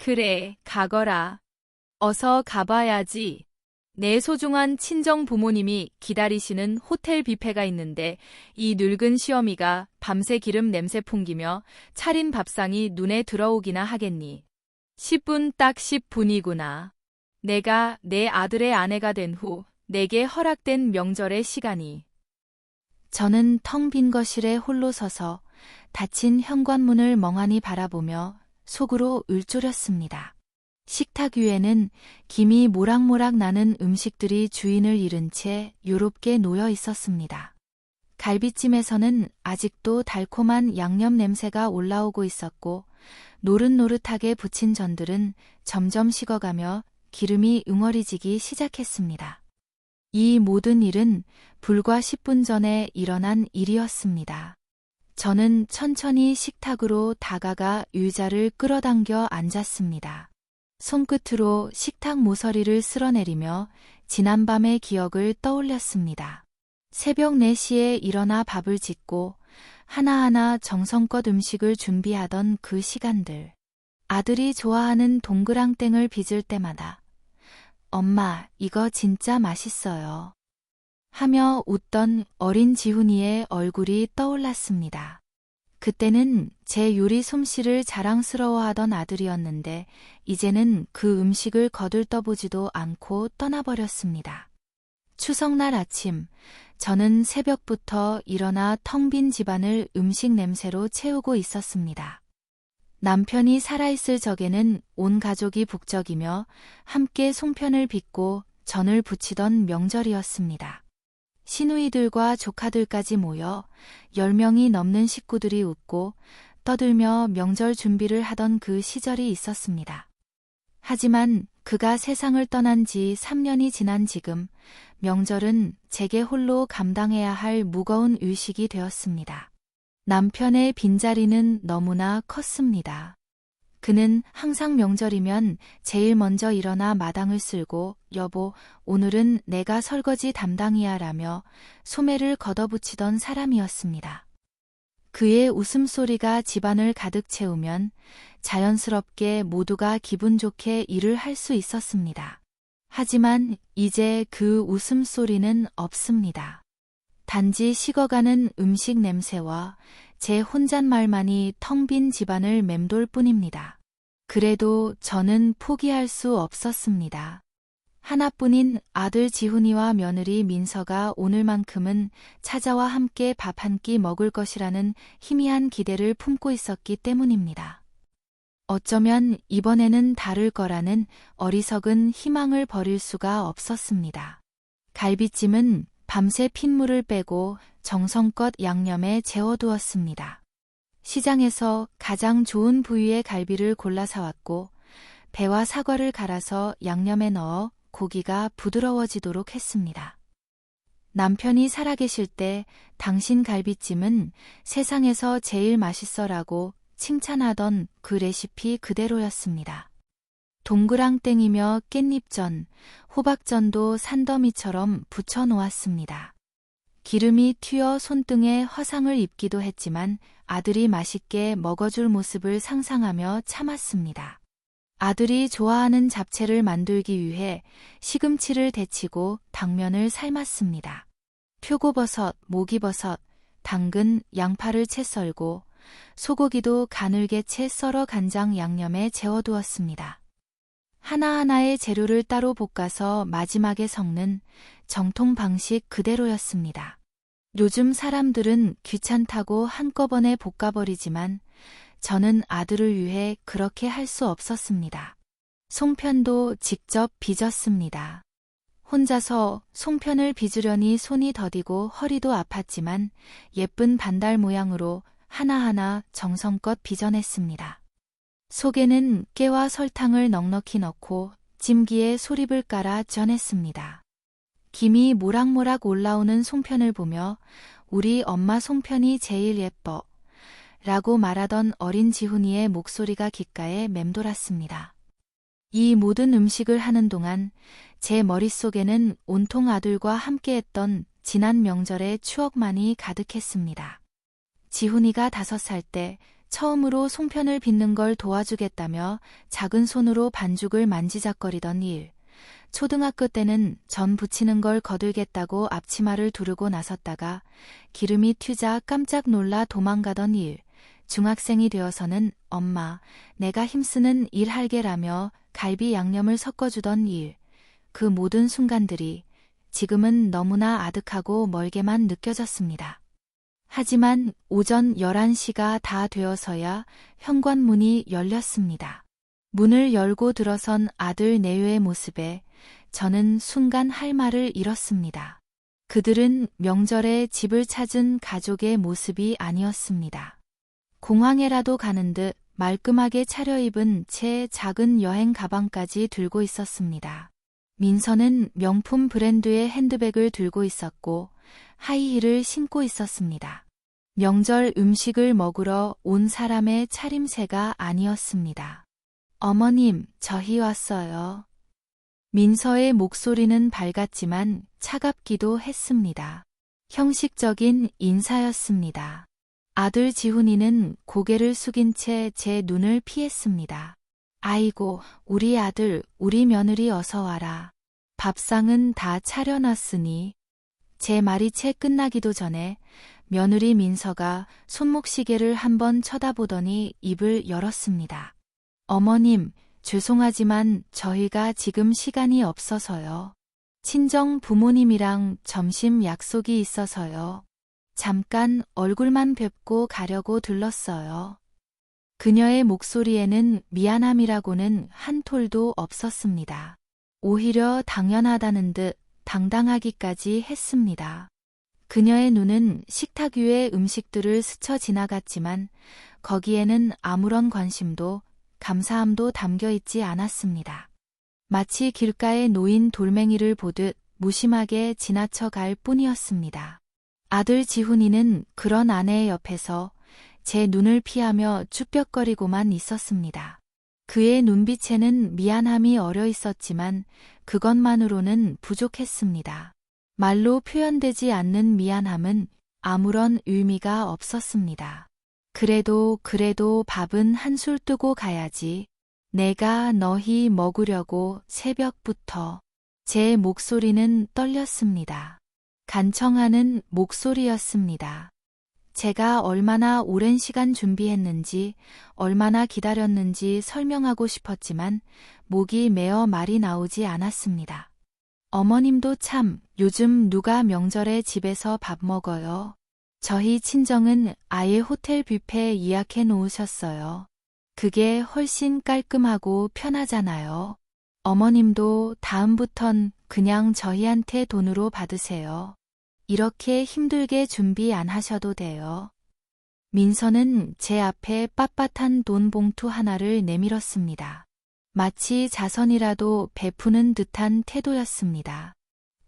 그래, 가거라. 어서 가봐야지. 내 소중한 친정 부모님이 기다리시는 호텔 뷔페가 있는데 이 늙은 시어미가 밤새 기름 냄새 풍기며 차린 밥상이 눈에 들어오기나 하겠니. 10분 딱 10분이구나. 내가 내 아들의 아내가 된 후 내게 허락된 명절의 시간이. 저는 텅 빈 거실에 홀로 서서 닫힌 현관문을 멍하니 바라보며 속으로 울졸였습니다. 식탁 위에는 김이 모락모락 나는 음식들이 주인을 잃은 채 요롭게 놓여 있었습니다. 갈비찜에서는 아직도 달콤한 양념 냄새가 올라오고 있었고 노릇노릇하게 부친 전들은 점점 식어가며 기름이 응어리지기 시작했습니다. 이 모든 일은 불과 10분 전에 일어난 일이었습니다. 저는 천천히 식탁으로 다가가 의자를 끌어당겨 앉았습니다. 손끝으로 식탁 모서리를 쓸어내리며 지난밤의 기억을 떠올렸습니다. 새벽 4시에 일어나 밥을 짓고 하나하나 정성껏 음식을 준비하던 그 시간들. 아들이 좋아하는 동그랑땡을 빚을 때마다 엄마, 이거 진짜 맛있어요. 하며 웃던 어린 지훈이의 얼굴이 떠올랐습니다. 그때는 제 요리 솜씨를 자랑스러워하던 아들이었는데 이제는 그 음식을 거들떠보지도 않고 떠나버렸습니다. 추석날 아침, 저는 새벽부터 일어나 텅 빈 집안을 음식 냄새로 채우고 있었습니다. 남편이 살아있을 적에는 온 가족이 북적이며 함께 송편을 빚고 전을 부치던 명절이었습니다. 시누이들과 조카들까지 모여 10명이 넘는 식구들이 웃고 떠들며 명절 준비를 하던 그 시절이 있었습니다. 하지만 그가 세상을 떠난 지 3년이 지난 지금 명절은 제게 홀로 감당해야 할 무거운 의식이 되었습니다. 남편의 빈자리는 너무나 컸습니다. 그는 항상 명절이면 제일 먼저 일어나 마당을 쓸고 여보, 오늘은 내가 설거지 담당이야 라며 소매를 걷어붙이던 사람이었습니다. 그의 웃음소리가 집안을 가득 채우면 자연스럽게 모두가 기분 좋게 일을 할 수 있었습니다. 하지만 이제 그 웃음소리는 없습니다. 단지 식어가는 음식 냄새와 제 혼잣말만이 텅 빈 집안을 맴돌 뿐입니다. 그래도 저는 포기할 수 없었습니다. 하나뿐인 아들 지훈이와 며느리 민서가 오늘만큼은 찾아와 함께 밥 한 끼 먹을 것이라는 희미한 기대를 품고 있었기 때문입니다. 어쩌면 이번에는 다를 거라는 어리석은 희망을 버릴 수가 없었습니다. 갈비찜은 밤새 핏물을 빼고 정성껏 양념에 재워두었습니다. 시장에서 가장 좋은 부위의 갈비를 골라 사왔고 배와 사과를 갈아서 양념에 넣어 고기가 부드러워지도록 했습니다. 남편이 살아계실 때 당신 갈비찜은 세상에서 제일 맛있어라고 칭찬하던 그 레시피 그대로였습니다. 동그랑땡이며 깻잎전, 호박전도 산더미처럼 부쳐놓았습니다. 기름이 튀어 손등에 화상을 입기도 했지만 아들이 맛있게 먹어줄 모습을 상상하며 참았습니다. 아들이 좋아하는 잡채를 만들기 위해 시금치를 데치고 당면을 삶았습니다. 표고버섯, 목이버섯, 당근, 양파를 채 썰고 소고기도 가늘게 채 썰어 간장 양념에 재워두었습니다. 하나하나의 재료를 따로 볶아서 마지막에 섞는 정통 방식 그대로였습니다. 요즘 사람들은 귀찮다고 한꺼번에 볶아버리지만 저는 아들을 위해 그렇게 할 수 없었습니다. 송편도 직접 빚었습니다. 혼자서 송편을 빚으려니 손이 더디고 허리도 아팠지만 예쁜 반달 모양으로 하나하나 정성껏 빚어냈습니다. 속에는 깨와 설탕을 넉넉히 넣고 찜기에 소립을 깔아 쪄냈습니다. 김이 모락모락 올라오는 송편을 보며 우리 엄마 송편이 제일 예뻐 라고 말하던 어린 지훈이의 목소리가 귓가에 맴돌았습니다. 이 모든 음식을 하는 동안 제 머릿속에는 온통 아들과 함께했던 지난 명절의 추억만이 가득했습니다. 지훈이가 5살 때 처음으로 송편을 빚는 걸 도와주겠다며 작은 손으로 반죽을 만지작거리던 일. 초등학교 때는 전 부치는 걸 거들겠다고 앞치마를 두르고 나섰다가 기름이 튀자 깜짝 놀라 도망가던 일. 중학생이 되어서는 엄마, 내가 힘쓰는 일 할게라며 갈비 양념을 섞어주던 일. 그 모든 순간들이 지금은 너무나 아득하고 멀게만 느껴졌습니다. 하지만 오전 11시가 다 되어서야 현관문이 열렸습니다. 문을 열고 들어선 아들 내외의 모습에 저는 순간 할 말을 잃었습니다. 그들은 명절에 집을 찾은 가족의 모습이 아니었습니다. 공항에라도 가는 듯 말끔하게 차려입은 채 작은 여행 가방까지 들고 있었습니다. 민서는 명품 브랜드의 핸드백을 들고 있었고 하이힐을 신고 있었습니다. 명절 음식을 먹으러 온 사람의 차림새가 아니었습니다. 어머님, 저희 왔어요. 민서의 목소리는 밝았지만 차갑기도 했습니다. 형식적인 인사였습니다. 아들 지훈이는 고개를 숙인 채 제 눈을 피했습니다. 아이고, 우리 아들, 우리 며느리 어서 와라. 밥상은 다 차려놨으니. 제 말이 채 끝나기도 전에 며느리 민서가 손목시계를 한번 쳐다보더니 입을 열었습니다. 어머님, 죄송하지만 저희가 지금 시간이 없어서요. 친정 부모님이랑 점심 약속이 있어서요. 잠깐 얼굴만 뵙고 가려고 들렀어요. 그녀의 목소리에는 미안함이라고는 한 톨도 없었습니다. 오히려 당연하다는 듯 당당하기까지 했습니다. 그녀의 눈은 식탁 위의 음식들을 스쳐 지나갔지만 거기에는 아무런 관심도 감사함도 담겨 있지 않았습니다. 마치 길가에 놓인 돌멩이를 보듯 무심하게 지나쳐 갈 뿐이었습니다. 아들 지훈이는 그런 아내의 옆에서 제 눈을 피하며 쭈뼛거리고만 있었습니다. 그의 눈빛에는 미안함이 어려 있었지만 그것만으로는 부족했습니다. 말로 표현되지 않는 미안함은 아무런 의미가 없었습니다. 그래도 밥은 한술 뜨고 가야지. 내가 너희 먹으려고 새벽부터. 제 목소리는 떨렸습니다. 간청하는 목소리였습니다. 제가 얼마나 오랜 시간 준비했는지, 얼마나 기다렸는지 설명하고 싶었지만 목이 메어 말이 나오지 않았습니다. 어머님도 참, 요즘 누가 명절에 집에서 밥 먹어요? 저희 친정은 아예 호텔 뷔페 예약해 놓으셨어요. 그게 훨씬 깔끔하고 편하잖아요. 어머님도 다음부턴 그냥 저희한테 돈으로 받으세요. 이렇게 힘들게 준비 안 하셔도 돼요. 민서는 제 앞에 빳빳한 돈 봉투 하나를 내밀었습니다. 마치 자선이라도 베푸는 듯한 태도였습니다.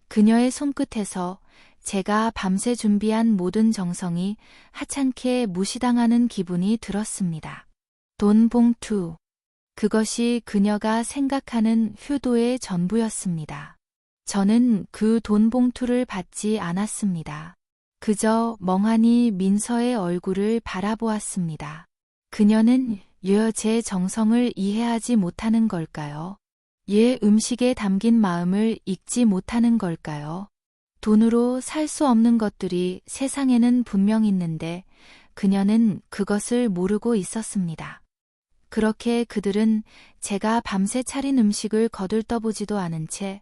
그녀의 손끝에서 제가 밤새 준비한 모든 정성이 하찮게 무시당하는 기분이 들었습니다. 돈 봉투. 그것이 그녀가 생각하는 효도의 전부였습니다. 저는 그 돈 봉투를 받지 않았습니다. 그저 멍하니 민서의 얼굴을 바라보았습니다. 그녀는 제 정성을 이해하지 못하는 걸까요? 음식에 담긴 마음을 읽지 못하는 걸까요? 돈으로 살 수 없는 것들이 세상에는 분명 있는데 그녀는 그것을 모르고 있었습니다. 그렇게 그들은 제가 밤새 차린 음식을 거들떠보지도 않은 채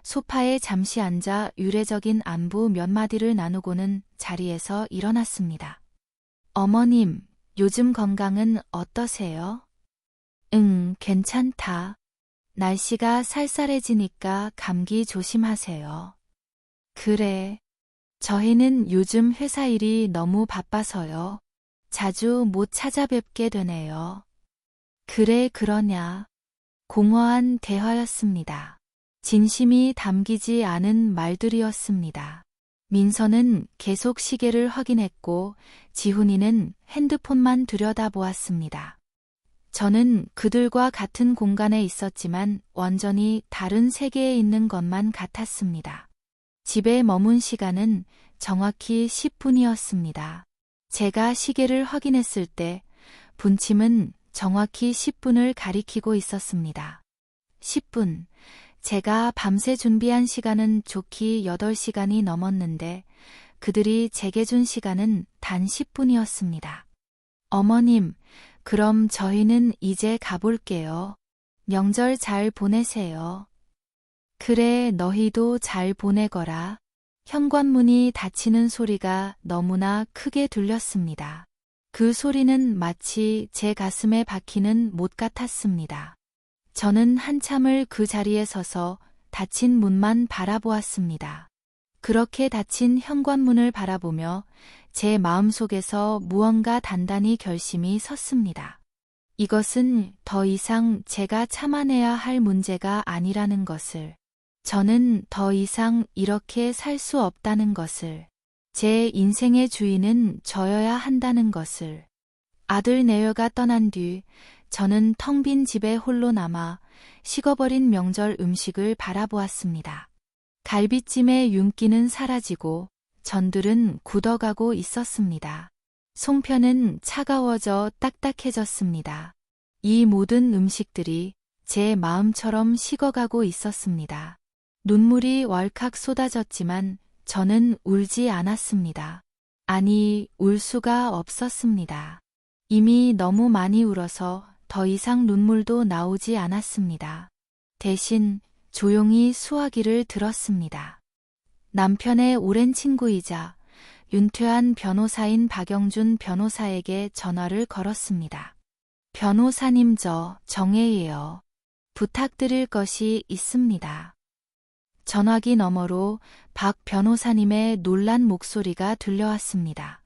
소파에 잠시 앉아 유례적인 안부 몇 마디를 나누고는 자리에서 일어났습니다. 어머님, 요즘 건강은 어떠세요? 괜찮다. 날씨가 쌀쌀해지니까 감기 조심하세요. 그래. 저희는 요즘 회사 일이 너무 바빠서요. 자주 못 찾아뵙게 되네요. 그래 그러냐. 공허한 대화였습니다. 진심이 담기지 않은 말들이었습니다. 민서는 계속 시계를 확인했고 지훈이는 핸드폰만 들여다보았습니다. 저는 그들과 같은 공간에 있었지만 완전히 다른 세계에 있는 것만 같았습니다. 집에 머문 시간은 정확히 10분이었습니다. 제가 시계를 확인했을 때 분침은 정확히 10분을 가리키고 있었습니다. 10분. 제가 밤새 준비한 시간은 좋기 8시간이 넘었는데 그들이 제게 준 시간은 단 10분이었습니다. 어머님, 그럼 저희는 이제 가볼게요. 명절 잘 보내세요. 그래, 너희도 잘 보내거라. 현관문이 닫히는 소리가 너무나 크게 들렸습니다. 그 소리는 마치 제 가슴에 박히는 못 같았습니다. 저는 한참을 그 자리에 서서 닫힌 문만 바라보았습니다. 그렇게 닫힌 현관문을 바라보며 제 마음속에서 무언가 단단히 결심이 섰습니다. 이것은 더 이상 제가 참아내야 할 문제가 아니라는 것을, 저는 더 이상 이렇게 살 수 없다는 것을, 제 인생의 주인은 저여야 한다는 것을. 아들 내외가 떠난 뒤 저는 텅 빈 집에 홀로 남아 식어버린 명절 음식을 바라보았습니다. 갈비찜의 윤기는 사라지고 전들은 굳어가고 있었습니다. 송편은 차가워져 딱딱해졌습니다. 이 모든 음식들이 제 마음처럼 식어가고 있었습니다. 눈물이 왈칵 쏟아졌지만 저는 울지 않았습니다. 아니, 울 수가 없었습니다. 이미 너무 많이 울어서 더 이상 눈물도 나오지 않았습니다. 대신 조용히 수화기를 들었습니다. 남편의 오랜 친구이자 윤퇴한 변호사인 박영준 변호사에게 전화를 걸었습니다. 변호사님, 저 정혜예요. 부탁드릴 것이 있습니다. 전화기 너머로 박 변호사님의 놀란 목소리가 들려왔습니다.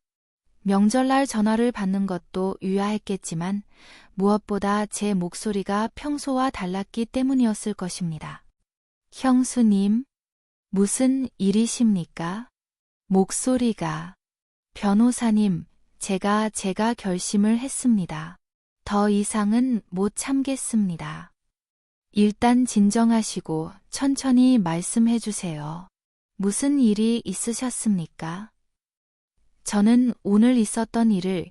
명절날 전화를 받는 것도 유야했겠지만 무엇보다 제 목소리가 평소와 달랐기 때문이었을 것입니다. 형수님, 무슨 일이십니까? 목소리가. 변호사님, 제가 결심을 했습니다. 더 이상은 못 참겠습니다. 일단 진정하시고 천천히 말씀해 주세요. 무슨 일이 있으셨습니까? 저는 오늘 있었던 일을,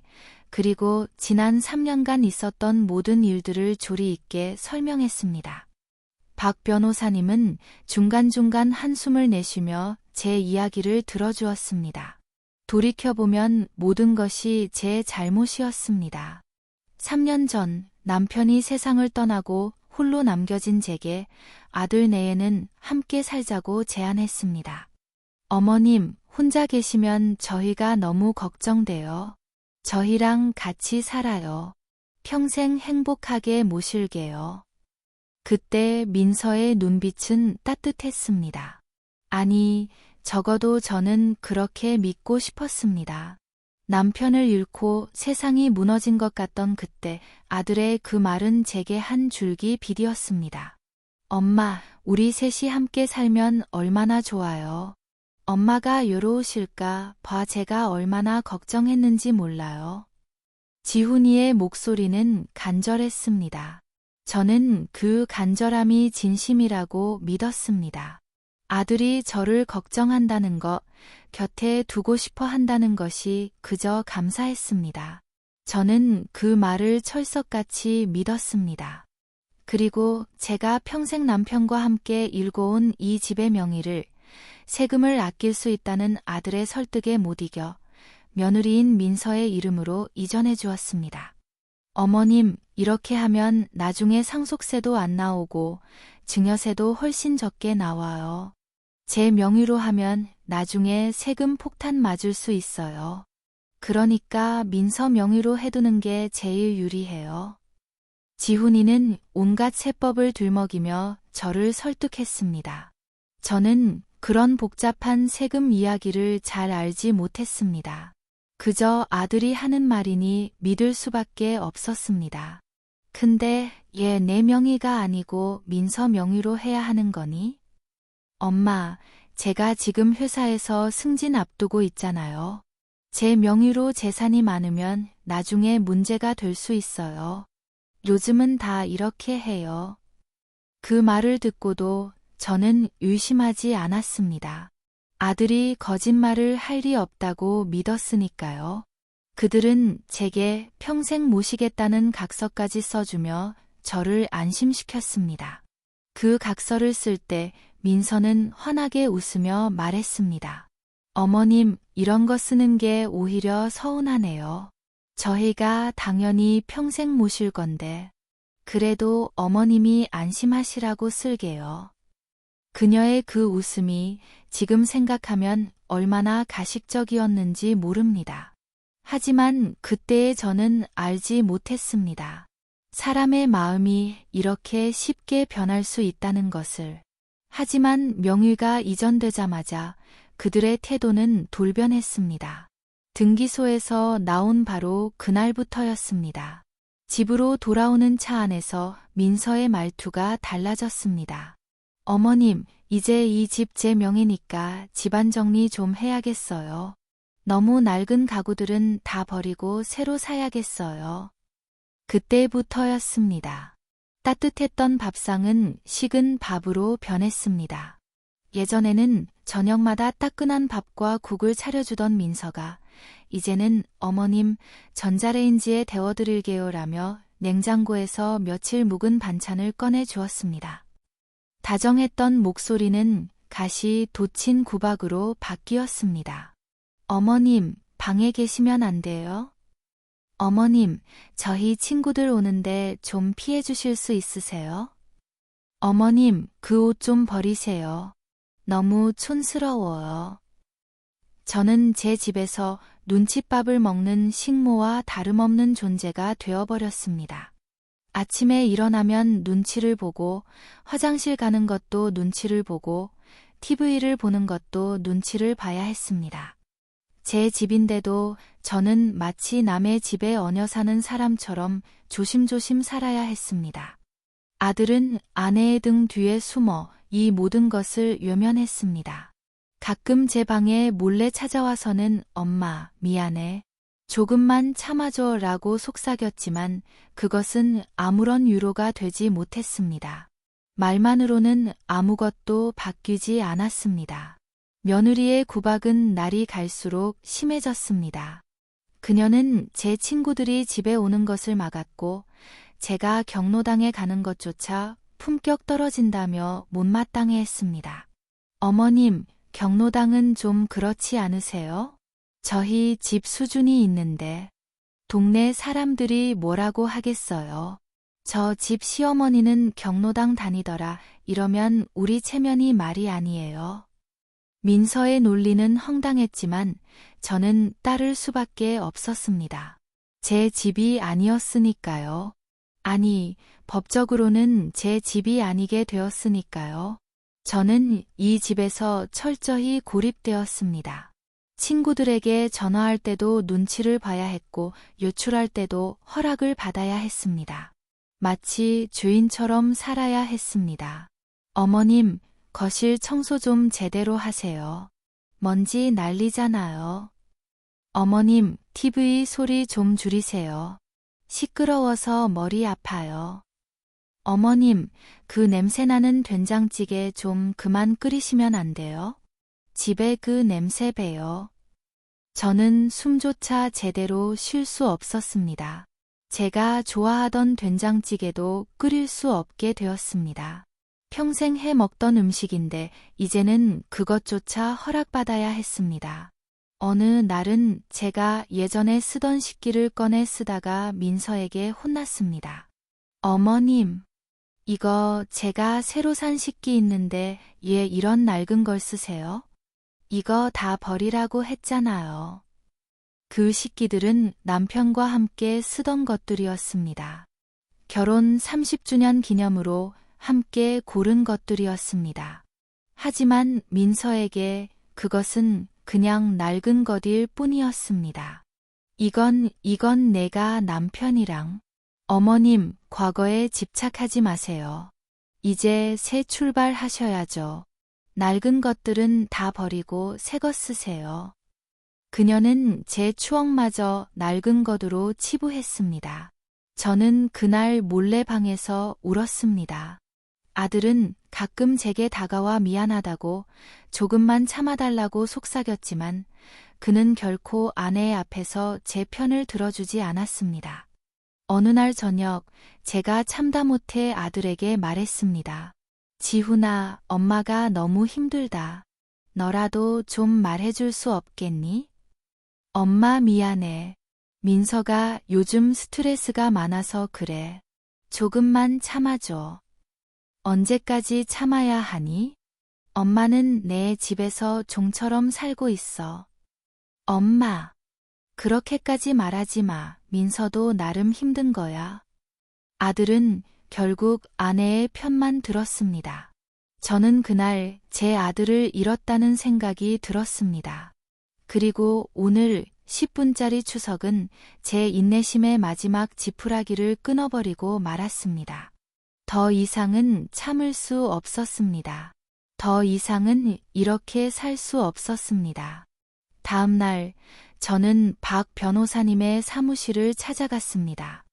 그리고 지난 3년간 있었던 모든 일들을 조리 있게 설명했습니다. 박 변호사님은 중간중간 한숨을 내쉬며 제 이야기를 들어주었습니다. 돌이켜보면 모든 것이 제 잘못이었습니다. 3년 전 남편이 세상을 떠나고 홀로 남겨진 제게 아들 내에는 함께 살자고 제안했습니다. 어머님, 혼자 계시면 저희가 너무 걱정돼요. 저희랑 같이 살아요. 평생 행복하게 모실게요. 그때 민서의 눈빛은 따뜻했습니다. 아니, 적어도 저는 그렇게 믿고 싶었습니다. 남편을 잃고 세상이 무너진 것 같던 그때 아들의 그 말은 제게 한 줄기 빛이었습니다. 엄마, 우리 셋이 함께 살면 얼마나 좋아요. 엄마가 외로우실까 봐 제가 얼마나 걱정했는지 몰라요. 지훈이의 목소리는 간절했습니다. 저는 그 간절함이 진심이라고 믿었습니다. 아들이 저를 걱정한다는 것, 곁에 두고 싶어 한다는 것이 그저 감사했습니다. 저는 그 말을 철석같이 믿었습니다. 그리고 제가 평생 남편과 함께 일궈온 이 집의 명의를, 세금을 아낄 수 있다는 아들의 설득에 못 이겨 며느리인 민서의 이름으로 이전해 주었습니다. 어머님, 이렇게 하면 나중에 상속세도 안 나오고 증여세도 훨씬 적게 나와요. 제 명의로 하면 나중에 세금 폭탄 맞을 수 있어요. 그러니까 민서 명의로 해두는 게 제일 유리해요. 지훈이는 온갖 세법을 들먹이며 저를 설득했습니다. 저는 그런 복잡한 세금 이야기를 잘 알지 못했습니다. 그저 아들이 하는 말이니 믿을 수밖에 없었습니다. 근데 얘 내 명의가 아니고 민서 명의로 해야 하는 거니? 엄마, 제가 지금 회사에서 승진 앞두고 있잖아요. 제 명의로 재산이 많으면 나중에 문제가 될 수 있어요. 요즘은 다 이렇게 해요. 그 말을 듣고도 저는 의심하지 않았습니다. 아들이 거짓말을 할 리 없다고 믿었으니까요. 그들은 제게 평생 모시겠다는 각서까지 써주며 저를 안심시켰습니다. 그 각서를 쓸 때 민서는 환하게 웃으며 말했습니다. 어머님, 이런 거 쓰는 게 오히려 서운하네요. 저희가 당연히 평생 모실 건데. 그래도 어머님이 안심하시라고 쓸게요. 그녀의 그 웃음이 지금 생각하면 얼마나 가식적이었는지 모릅니다. 하지만 그때의 저는 알지 못했습니다. 사람의 마음이 이렇게 쉽게 변할 수 있다는 것을. 하지만 명의가 이전되자마자 그들의 태도는 돌변했습니다. 등기소에서 나온 바로 그날부터였습니다. 집으로 돌아오는 차 안에서 민서의 말투가 달라졌습니다. 어머님, 이제 이 집 제 명의니까 집안 정리 좀 해야겠어요. 너무 낡은 가구들은 다 버리고 새로 사야겠어요. 그때부터였습니다. 따뜻했던 밥상은 식은 밥으로 변했습니다. 예전에는 저녁마다 따끈한 밥과 국을 차려주던 민서가 이제는 어머님, 전자레인지에 데워드릴게요 라며 냉장고에서 며칠 묵은 반찬을 꺼내 주었습니다. 다정했던 목소리는 가시 돋친 구박으로 바뀌었습니다. 어머님, 방에 계시면 안 돼요? 어머님, 저희 친구들 오는데 좀 피해 주실 수 있으세요? 어머님, 그 옷 좀 버리세요. 너무 촌스러워요. 저는 제 집에서 눈칫밥을 먹는 식모와 다름없는 존재가 되어버렸습니다. 아침에 일어나면 눈치를 보고, 화장실 가는 것도 눈치를 보고, TV를 보는 것도 눈치를 봐야 했습니다. 제 집인데도 저는 마치 남의 집에 얹혀 사는 사람처럼 조심조심 살아야 했습니다. 아들은 아내의 등 뒤에 숨어 이 모든 것을 외면했습니다. 가끔 제 방에 몰래 찾아와서는 엄마, 미안해. 조금만 참아줘 라고 속삭였지만 그것은 아무런 위로가 되지 못했습니다. 말만으로는 아무것도 바뀌지 않았습니다. 며느리의 구박은 날이 갈수록 심해졌습니다. 그녀는 제 친구들이 집에 오는 것을 막았고 제가 경로당에 가는 것조차 품격 떨어진다며 못마땅해 했습니다. 어머님, 경로당은 좀 그렇지 않으세요? 저희 집 수준이 있는데 동네 사람들이 뭐라고 하겠어요. 저 집 시어머니는 경로당 다니더라 이러면 우리 체면이 말이 아니에요. 민서의 논리는 황당했지만 저는 따를 수밖에 없었습니다. 제 집이 아니었으니까요. 아니, 법적으로는 제 집이 아니게 되었으니까요. 저는 이 집에서 철저히 고립되었습니다. 친구들에게 전화할 때도 눈치를 봐야 했고 요출할 때도 허락을 받아야 했습니다. 마치 주인처럼 살아야 했습니다. 어머님, 거실 청소 좀 제대로 하세요. 먼지 날리잖아요. 어머님, TV 소리 좀 줄이세요. 시끄러워서 머리 아파요. 어머님, 그 냄새나는 된장찌개 좀 그만 끓이시면 안 돼요? 집에 그 냄새 배요. 저는 숨조차 제대로 쉴 수 없었습니다. 제가 좋아하던 된장찌개도 끓일 수 없게 되었습니다. 평생 해 먹던 음식인데 이제는 그것조차 허락받아야 했습니다. 어느 날은 제가 예전에 쓰던 식기를 꺼내 쓰다가 민서에게 혼났습니다. 어머님, 이거 제가 새로 산 식기 있는데 왜 이런 낡은 걸 쓰세요? 이거 다 버리라고 했잖아요. 그 식기들은 남편과 함께 쓰던 것들이었습니다. 결혼 30주년 기념으로 함께 고른 것들이었습니다. 하지만 민서에게 그것은 그냥 낡은 것일 뿐이었습니다. 이건 내가 남편이랑. 어머님, 과거에 집착하지 마세요. 이제 새 출발하셔야죠. 낡은 것들은 다 버리고 새 것 쓰세요. 그녀는 제 추억마저 낡은 것으로 치부했습니다. 저는 그날 몰래 방에서 울었습니다. 아들은 가끔 제게 다가와 미안하다고 조금만 참아달라고 속삭였지만 그는 결코 아내의 앞에서 제 편을 들어주지 않았습니다. 어느 날 저녁 제가 참다 못해 아들에게 말했습니다. 지훈아, 엄마가 너무 힘들다. 너라도 좀 말해줄 수 없겠니? 엄마 미안해. 민서가 요즘 스트레스가 많아서 그래. 조금만 참아줘. 언제까지 참아야 하니? 엄마는 내 집에서 종처럼 살고 있어. 엄마, 그렇게까지 말하지 마. 민서도 나름 힘든 거야. 아들은 결국 아내의 편만 들었습니다. 저는 그날 제 아들을 잃었다는 생각이 들었습니다. 그리고 오늘 10분짜리 추석은 제 인내심의 마지막 지푸라기를 끊어버리고 말았습니다. 더 이상은 참을 수 없었습니다. 더 이상은 이렇게 살 수 없었습니다. 다음 날 저는 박 변호사님의 사무실을 찾아갔습니다.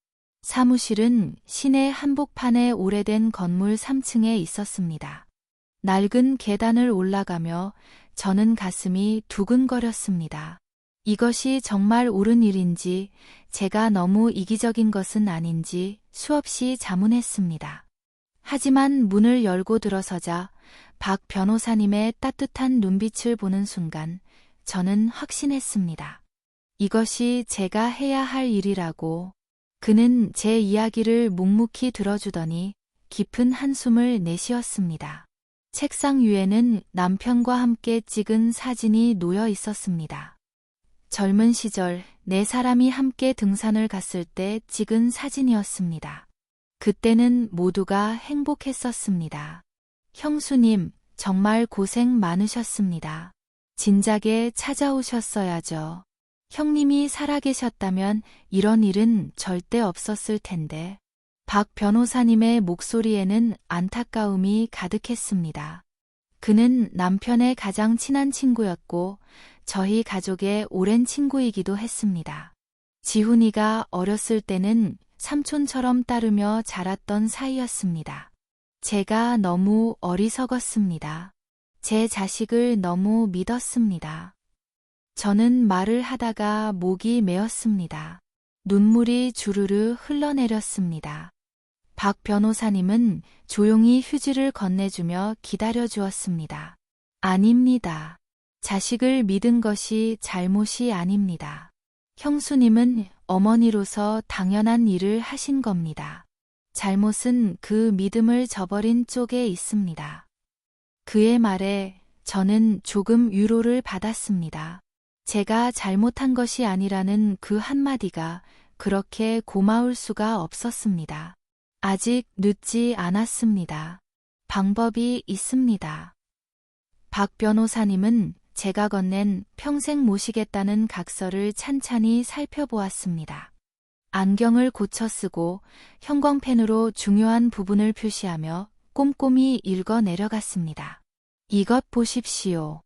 사무실은 시내 한복판의 오래된 건물 3층에 있었습니다. 낡은 계단을 올라가며 저는 가슴이 두근거렸습니다. 이것이 정말 옳은 일인지, 제가 너무 이기적인 것은 아닌지 수없이 자문했습니다. 하지만 문을 열고 들어서자 박 변호사님의 따뜻한 눈빛을 보는 순간 저는 확신했습니다. 이것이 제가 해야 할 일이라고. 그는 제 이야기를 묵묵히 들어주더니 깊은 한숨을 내쉬었습니다. 책상 위에는 남편과 함께 찍은 사진이 놓여 있었습니다. 젊은 시절 4사람이 함께 등산을 갔을 때 찍은 사진이었습니다. 그때는 모두가 행복했었습니다. 형수님, 정말 고생 많으셨습니다. 진작에 찾아오셨어야죠. 형님이 살아계셨다면 이런 일은 절대 없었을 텐데. 박 변호사님의 목소리에는 안타까움이 가득했습니다. 그는 남편의 가장 친한 친구였고 저희 가족의 오랜 친구이기도 했습니다. 지훈이가 어렸을 때는 삼촌처럼 따르며 자랐던 사이였습니다. 제가 너무 어리석었습니다. 제 자식을 너무 믿었습니다. 저는 말을 하다가 목이 메었습니다. 눈물이 주르르 흘러내렸습니다. 박 변호사님은 조용히 휴지를 건네주며 기다려주었습니다. 아닙니다. 자식을 믿은 것이 잘못이 아닙니다. 형수님은 어머니로서 당연한 일을 하신 겁니다. 잘못은 그 믿음을 저버린 쪽에 있습니다. 그의 말에 저는 조금 위로를 받았습니다. 제가 잘못한 것이 아니라는 그 한마디가 그렇게 고마울 수가 없었습니다. 아직 늦지 않았습니다. 방법이 있습니다. 박 변호사님은 제가 건넨 평생 모시겠다는 각서를 찬찬히 살펴보았습니다. 안경을 고쳐 쓰고 형광펜으로 중요한 부분을 표시하며 꼼꼼히 읽어 내려갔습니다. 이것 보십시오.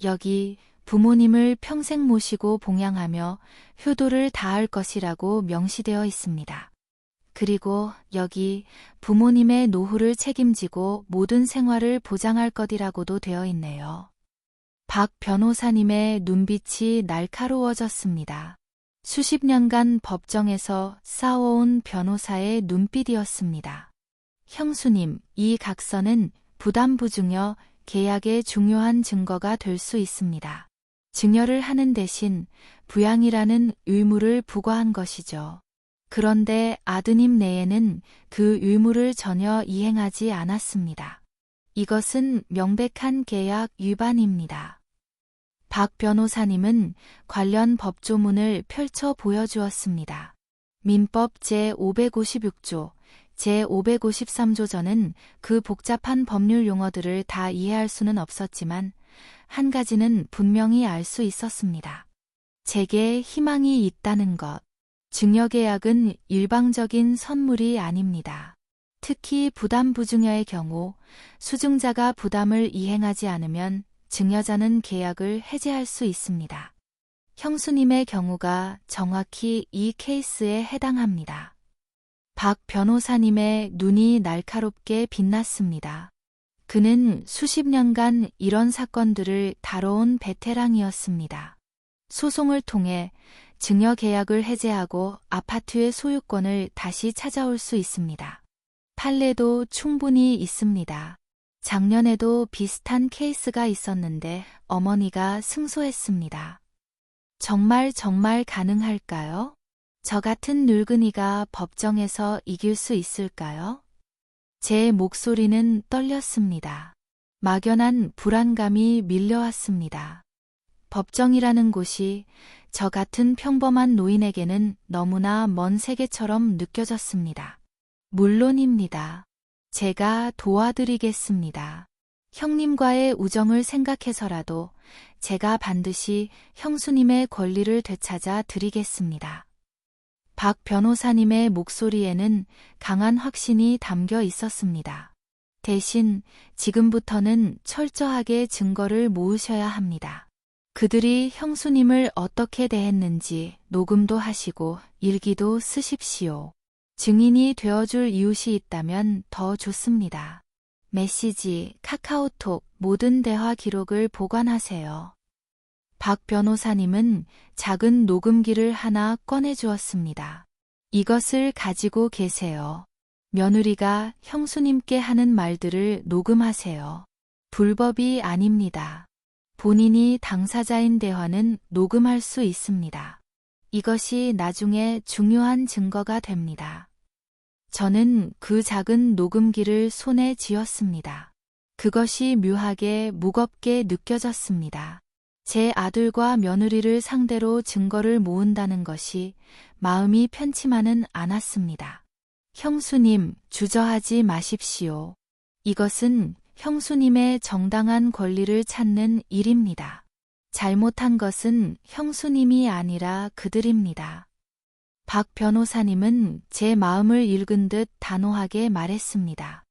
여기 부모님을 평생 모시고 봉양하며 효도를 다할 것이라고 명시되어 있습니다. 그리고 여기 부모님의 노후를 책임지고 모든 생활을 보장할 것이라고도 되어 있네요. 박 변호사님의 눈빛이 날카로워졌습니다. 수십 년간 법정에서 싸워온 변호사의 눈빛이었습니다. 형수님, 이 각서는 부담부증여 계약의 중요한 증거가 될 수 있습니다. 증여를 하는 대신 부양이라는 의무를 부과한 것이죠. 그런데 아드님 내에는 그 의무를 전혀 이행하지 않았습니다. 이것은 명백한 계약 위반입니다. 박 변호사님은 관련 법조문을 펼쳐 보여주었습니다. 민법 제556조, 제553조 저는 그 복잡한 법률 용어들을 다 이해할 수는 없었지만 한 가지는 분명히 알 수 있었습니다. 제게 희망이 있다는 것. 증여계약은 일방적인 선물이 아닙니다. 특히 부담부증여의 경우 수증자가 부담을 이행하지 않으면 증여자는 계약을 해지할 수 있습니다. 형수님의 경우가 정확히 이 케이스에 해당합니다. 박 변호사님의 눈이 날카롭게 빛났습니다. 그는 수십 년간 이런 사건들을 다뤄온 베테랑이었습니다. 소송을 통해 증여 계약을 해제하고 아파트의 소유권을 다시 찾아올 수 있습니다. 판례도 충분히 있습니다. 작년에도 비슷한 케이스가 있었는데 어머니가 승소했습니다. 정말 가능할까요? 저 같은 늙은이가 법정에서 이길 수 있을까요? 제 목소리는 떨렸습니다. 막연한 불안감이 밀려왔습니다. 법정이라는 곳이 저 같은 평범한 노인에게는 너무나 먼 세계처럼 느껴졌습니다. 물론입니다. 제가 도와드리겠습니다. 형님과의 우정을 생각해서라도 제가 반드시 형수님의 권리를 되찾아 드리겠습니다. 박 변호사님의 목소리에는 강한 확신이 담겨 있었습니다. 대신 지금부터는 철저하게 증거를 모으셔야 합니다. 그들이 형수님을 어떻게 대했는지 녹음도 하시고 일기도 쓰십시오. 증인이 되어줄 이웃이 있다면 더 좋습니다. 메시지, 카카오톡, 모든 대화 기록을 보관하세요. 박 변호사님은 작은 녹음기를 하나 꺼내주었습니다. 이것을 가지고 계세요. 며느리가 형수님께 하는 말들을 녹음하세요. 불법이 아닙니다. 본인이 당사자인 대화는 녹음할 수 있습니다. 이것이 나중에 중요한 증거가 됩니다. 저는 그 작은 녹음기를 손에 쥐었습니다. 그것이 묘하게 무겁게 느껴졌습니다. 제 아들과 며느리를 상대로 증거를 모은다는 것이 마음이 편치만은 않았습니다. 형수님, 주저하지 마십시오. 이것은 형수님의 정당한 권리를 찾는 일입니다. 잘못한 것은 형수님이 아니라 그들입니다. 박 변호사님은 제 마음을 읽은 듯 단호하게 말했습니다.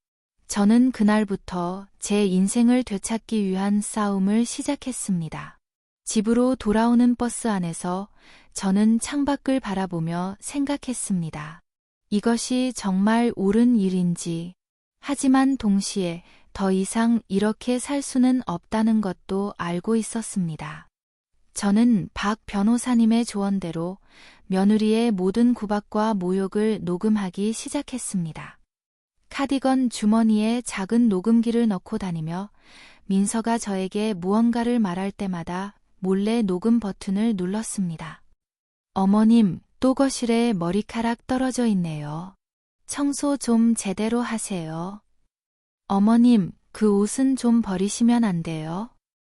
저는 그날부터 제 인생을 되찾기 위한 싸움을 시작했습니다. 집으로 돌아오는 버스 안에서 저는 창밖을 바라보며 생각했습니다. 이것이 정말 옳은 일인지, 하지만 동시에 더 이상 이렇게 살 수는 없다는 것도 알고 있었습니다. 저는 박 변호사님의 조언대로 며느리의 모든 구박과 모욕을 녹음하기 시작했습니다. 카디건 주머니에 작은 녹음기를 넣고 다니며 민서가 저에게 무언가를 말할 때마다 몰래 녹음 버튼을 눌렀습니다. 어머님, 또 거실에 머리카락 떨어져 있네요. 청소 좀 제대로 하세요. 어머님, 그 옷은 좀 버리시면 안 돼요?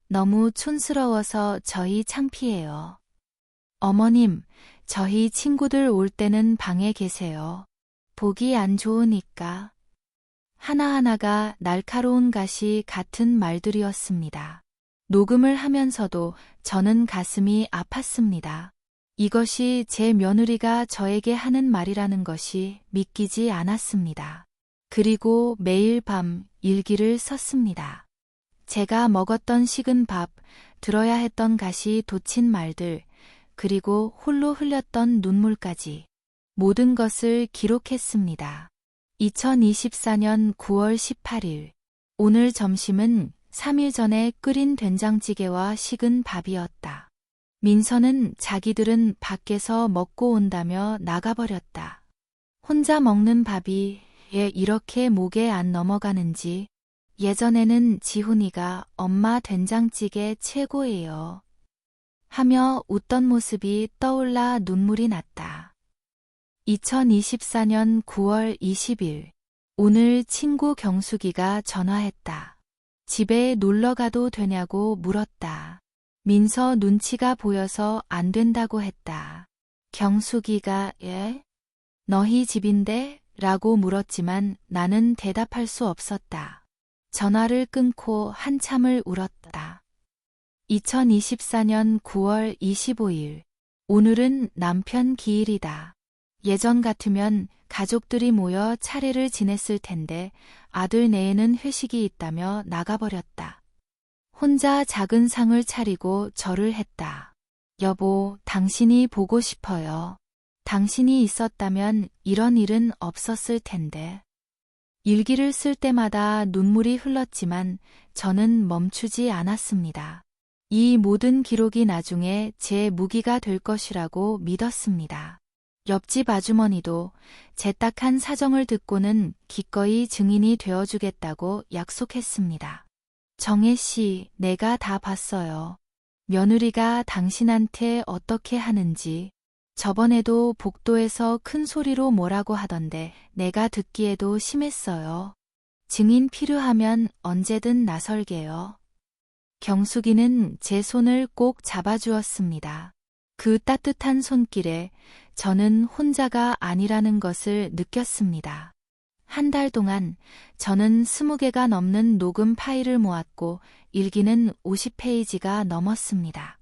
너무 촌스러워서 저희 창피해요. 어머님, 저희 친구들 올 때는 방에 계세요. 보기 안 좋으니까. 하나하나가 날카로운 가시 같은 말들이었습니다. 녹음을 하면서도 저는 가슴이 아팠습니다. 이것이 제 며느리가 저에게 하는 말이라는 것이 믿기지 않았습니다. 그리고 매일 밤 일기를 썼습니다. 제가 먹었던 식은 밥, 들어야 했던 가시 돋친 말들, 그리고 홀로 흘렸던 눈물까지 모든 것을 기록했습니다. 2024년 9월 18일. 오늘 점심은 3일 전에 끓인 된장찌개와 식은 밥이었다. 민서는 자기들은 밖에서 먹고 온다며 나가버렸다. 혼자 먹는 밥이 왜 이렇게 목에 안 넘어가는지. 예전에는 지훈이가 엄마 된장찌개 최고예요 하며 웃던 모습이 떠올라 눈물이 났다. 2024년 9월 20일. 오늘 친구 경숙이가 전화했다. 집에 놀러 가도 되냐고 물었다. 민서 눈치가 보여서 안 된다고 했다. 경숙이가 예? 너희 집인데? 라고 물었지만 나는 대답할 수 없었다. 전화를 끊고 한참을 울었다. 2024년 9월 25일. 오늘은 남편 기일이다. 예전 같으면 가족들이 모여 차례를 지냈을 텐데 아들 내에는 회식이 있다며 나가버렸다. 혼자 작은 상을 차리고 절을 했다. 여보, 당신이 보고 싶어요. 당신이 있었다면 이런 일은 없었을 텐데. 일기를 쓸 때마다 눈물이 흘렀지만 저는 멈추지 않았습니다. 이 모든 기록이 나중에 제 무기가 될 것이라고 믿었습니다. 옆집 아주머니도 제 딱한 사정을 듣고는 기꺼이 증인이 되어주겠다고 약속했습니다. 정혜 씨, 내가 다 봤어요. 며느리가 당신한테 어떻게 하는지. 저번에도 복도에서 큰 소리로 뭐라고 하던데 내가 듣기에도 심했어요. 증인 필요하면 언제든 나설게요. 경숙이는 제 손을 꼭 잡아주었습니다. 그 따뜻한 손길에 저는 혼자가 아니라는 것을 느꼈습니다. 한 달 동안 저는 20개가 넘는 녹음 파일을 모았고 일기는 50페이지가 넘었습니다.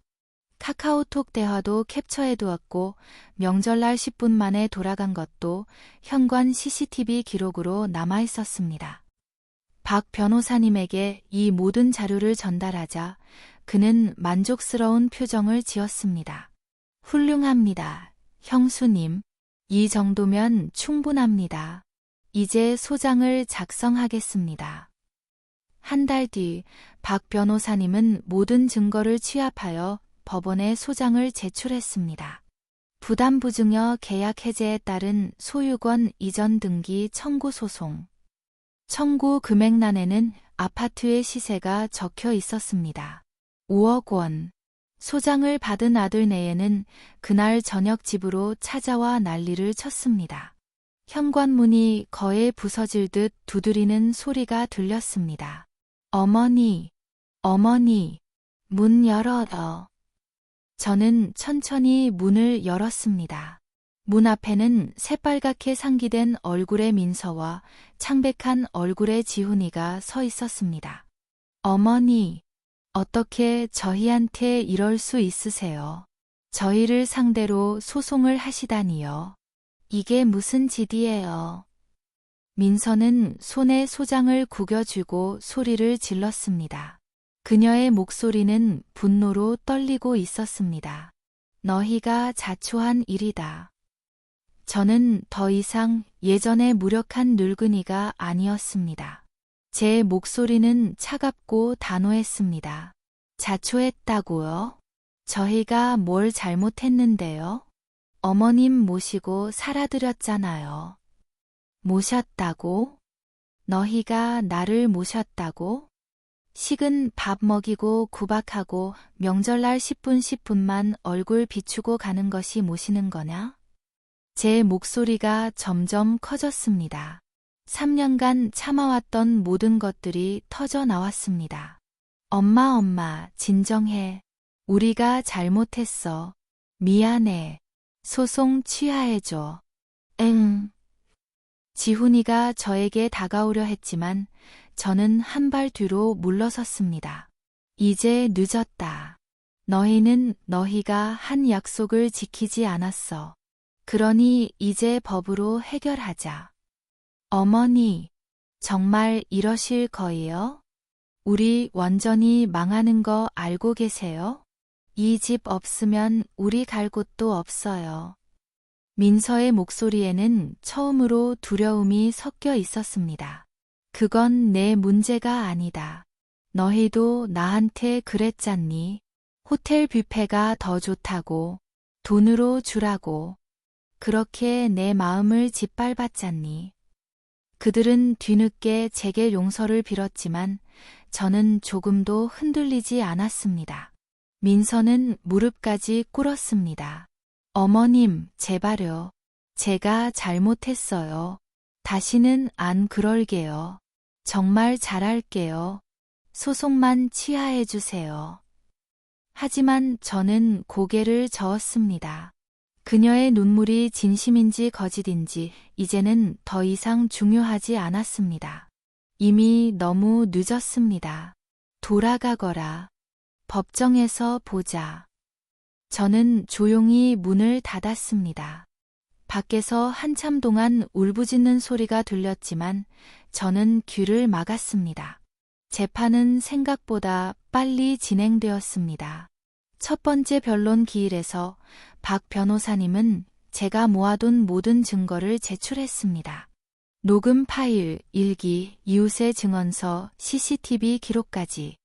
카카오톡 대화도 캡처해 두었고 명절날 10분 만에 돌아간 것도 현관 CCTV 기록으로 남아 있었습니다. 박 변호사님에게 이 모든 자료를 전달하자 그는 만족스러운 표정을 지었습니다. 훌륭합니다, 형수님. 이 정도면 충분합니다. 이제 소장을 작성하겠습니다. 한 달 뒤 박 변호사님은 모든 증거를 취합하여 법원에 소장을 제출했습니다. 부담부증여 계약 해제에 따른 소유권 이전 등기 청구 소송. 청구 금액란에는 아파트의 시세가 적혀 있었습니다. 5억 원. 소장을 받은 아들 내에는 그날 저녁 집으로 찾아와 난리를 쳤습니다. 현관문이 거에 부서질 듯 두드리는 소리가 들렸습니다. 어머니, 어머니, 문 열어요. 저는 천천히 문을 열었습니다. 문 앞에는 새빨갛게 상기된 얼굴의 민서와 창백한 얼굴의 지훈이가 서 있었습니다. 어머니, 어떻게 저희한테 이럴 수 있으세요? 저희를 상대로 소송을 하시다니요. 이게 무슨 짓이에요? 민서는 손에 소장을 구겨쥐고 소리를 질렀습니다. 그녀의 목소리는 분노로 떨리고 있었습니다. 너희가 자초한 일이다. 저는 더 이상 예전의 무력한 늙은이가 아니었습니다. 제 목소리는 차갑고 단호했습니다. 자초했다고요? 저희가 뭘 잘못했는데요? 어머님 모시고 살아드렸잖아요. 모셨다고? 너희가 나를 모셨다고? 식은 밥 먹이고 구박하고 명절날 10분 10분만 얼굴 비추고 가는 것이 모시는 거냐? 제 목소리가 점점 커졌습니다. 3년간 참아왔던 모든 것들이 터져 나왔습니다. 엄마, 진정해. 우리가 잘못했어. 미안해. 소송 취하해줘. 응. 지훈이가 저에게 다가오려 했지만 저는 한 발 뒤로 물러섰습니다. 이제 늦었다. 너희는 너희가 한 약속을 지키지 않았어. 그러니 이제 법으로 해결하자. 어머니, 정말 이러실 거예요? 우리 완전히 망하는 거 알고 계세요? 이 집 없으면 우리 갈 곳도 없어요. 민서의 목소리에는 처음으로 두려움이 섞여 있었습니다. 그건 내 문제가 아니다. 너희도 나한테 그랬잖니. 호텔 뷔페가 더 좋다고, 돈으로 주라고. 그렇게 내 마음을 짓밟았잖니. 그들은 뒤늦게 제게 용서를 빌었지만 저는 조금도 흔들리지 않았습니다. 민서는 무릎까지 꿇었습니다. 어머님, 제발요. 제가 잘못했어요. 다시는 안 그럴게요. 정말 잘할게요. 소송만 취하해 주세요. 하지만 저는 고개를 저었습니다. 그녀의 눈물이 진심인지 거짓인지 이제는 더 이상 중요하지 않았습니다. 이미 너무 늦었습니다. 돌아가거라. 법정에서 보자. 저는 조용히 문을 닫았습니다. 밖에서 한참 동안 울부짖는 소리가 들렸지만 저는 귀를 막았습니다. 재판은 생각보다 빨리 진행되었습니다. 첫 번째 변론 기일에서 박 변호사님은 제가 모아둔 모든 증거를 제출했습니다. 녹음 파일, 일기, 이웃의 증언서, CCTV 기록까지.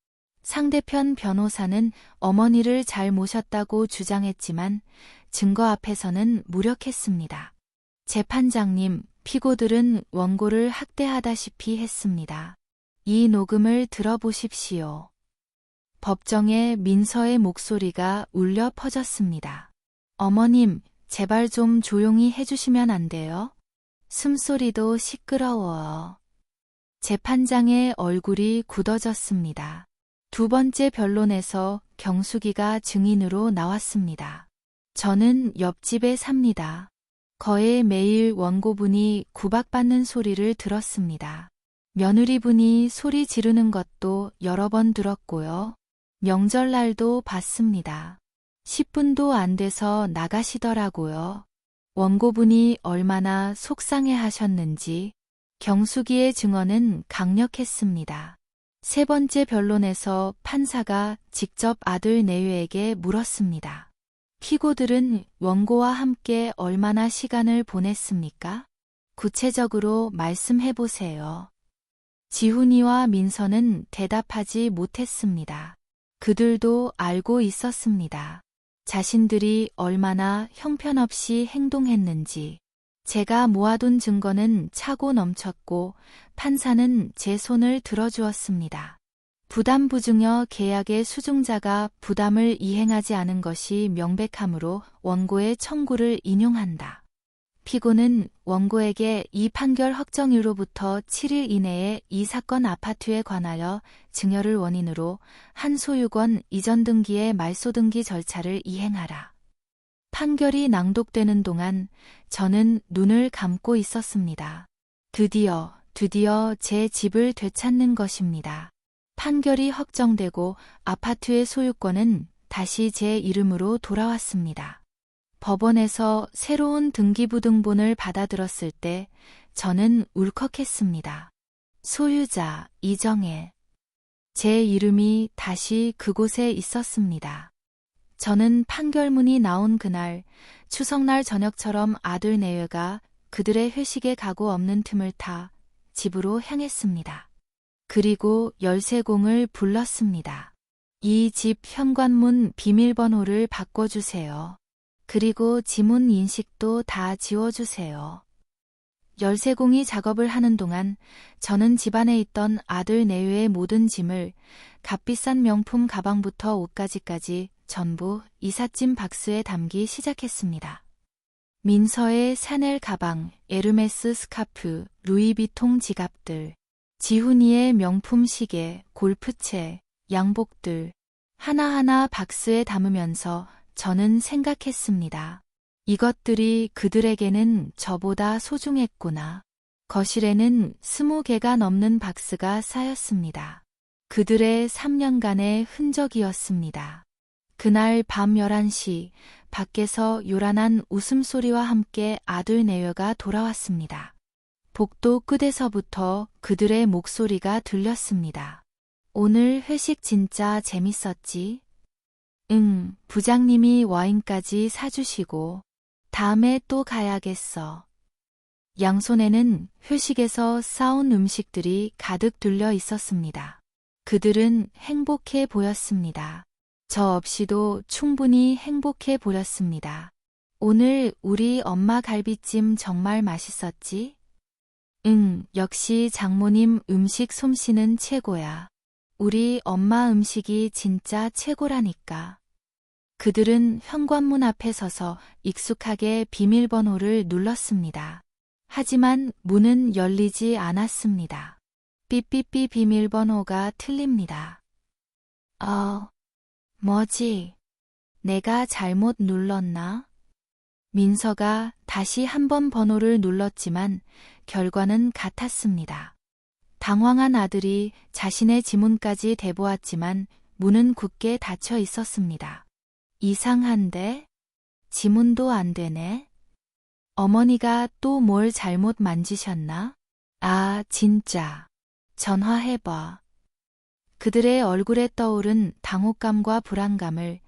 상대편 변호사는 어머니를 잘 모셨다고 주장했지만 증거 앞에서는 무력했습니다. 재판장님, 피고들은 원고를 학대하다시피 했습니다. 이 녹음을 들어보십시오. 법정에 민서의 목소리가 울려 퍼졌습니다. 어머님, 제발 좀 조용히 해주시면 안 돼요? 숨소리도 시끄러워요. 재판장의 얼굴이 굳어졌습니다. 두 번째 변론에서 경수기가 증인으로 나왔습니다. 저는 옆집에 삽니다. 거의 매일 원고분이 구박받는 소리를 들었습니다. 며느리분이 소리 지르는 것도 여러 번 들었고요. 명절날도 봤습니다. 10분도 안 돼서 나가시더라고요. 원고분이 얼마나 속상해 하셨는지. 경수기의 증언은 강력했습니다. 세 번째 변론에서 판사가 직접 아들 내외에게 물었습니다. 피고들은 원고와 함께 얼마나 시간을 보냈습니까? 구체적으로 말씀해 보세요. 지훈이와 민서는 대답하지 못했습니다. 그들도 알고 있었습니다. 자신들이 얼마나 형편없이 행동했는지. 제가 모아둔 증거는 차고 넘쳤고 판사는 제 손을 들어주었습니다. 부담부증여 계약의 수증자가 부담을 이행하지 않은 것이 명백하므로 원고의 청구를 인용한다. 피고는 원고에게 이 판결 확정일로부터 7일 이내에 이 사건 아파트에 관하여 증여를 원인으로 한 소유권 이전 등기의 말소 등기 절차를 이행하라. 판결이 낭독되는 동안 저는 눈을 감고 있었습니다. 드디어 제 집을 되찾는 것입니다. 판결이 확정되고 아파트의 소유권은 다시 제 이름으로 돌아왔습니다. 법원에서 새로운 등기부등본을 받아들었을 때 저는 울컥했습니다. 소유자 이정혜. 제 이름이 다시 그곳에 있었습니다. 저는 판결문이 나온 그날 추석날 저녁처럼 아들 내외가 그들의 회식에 가고 없는 틈을 타 집으로 향했습니다. 그리고 열쇠공을 불렀습니다. 이 집 현관문 비밀번호를 바꿔주세요. 그리고 지문 인식도 다 지워주세요. 열쇠공이 작업을 하는 동안 저는 집안에 있던 아들 내외의 모든 짐을 값비싼 명품 가방부터 옷가지까지 전부 이삿짐 박스에 담기 시작했습니다. 민서의 샤넬 가방, 에르메스 스카프, 루이비통 지갑들, 지훈이의 명품 시계, 골프채, 양복들 하나하나 박스에 담으면서 저는 생각했습니다. 이것들이 그들에게는 저보다 소중했구나. 거실에는 20개가 넘는 박스가 쌓였습니다. 그들의 3년간의 흔적이었습니다. 그날 밤 11시 밖에서 요란한 웃음소리와 함께 아들 내외가 돌아왔습니다. 복도 끝에서부터 그들의 목소리가 들렸습니다. 오늘 회식 진짜 재밌었지? 응, 부장님이 와인까지 사주시고 다음에 또 가야겠어. 양손에는 회식에서 싸온 음식들이 가득 들려 있었습니다. 그들은 행복해 보였습니다. 저 없이도 충분히 행복해 보였습니다. 오늘 우리 엄마 갈비찜 정말 맛있었지? 응, 역시 장모님 음식 솜씨는 최고야. 우리 엄마 음식이 진짜 최고라니까. 그들은 현관문 앞에 서서 익숙하게 비밀번호를 눌렀습니다. 하지만 문은 열리지 않았습니다. 삐삐삐 비밀번호가 틀립니다. 뭐지? 내가 잘못 눌렀나? 민서가 다시 한 번 번호를 눌렀지만 결과는 같았습니다. 당황한 아들이 자신의 지문까지 대보았지만 문은 굳게 닫혀 있었습니다. 이상한데? 지문도 안 되네? 어머니가 또 뭘 잘못 만지셨나? 아, 진짜. 전화해봐. 그들의 얼굴에 떠오른 당혹감과 불안감을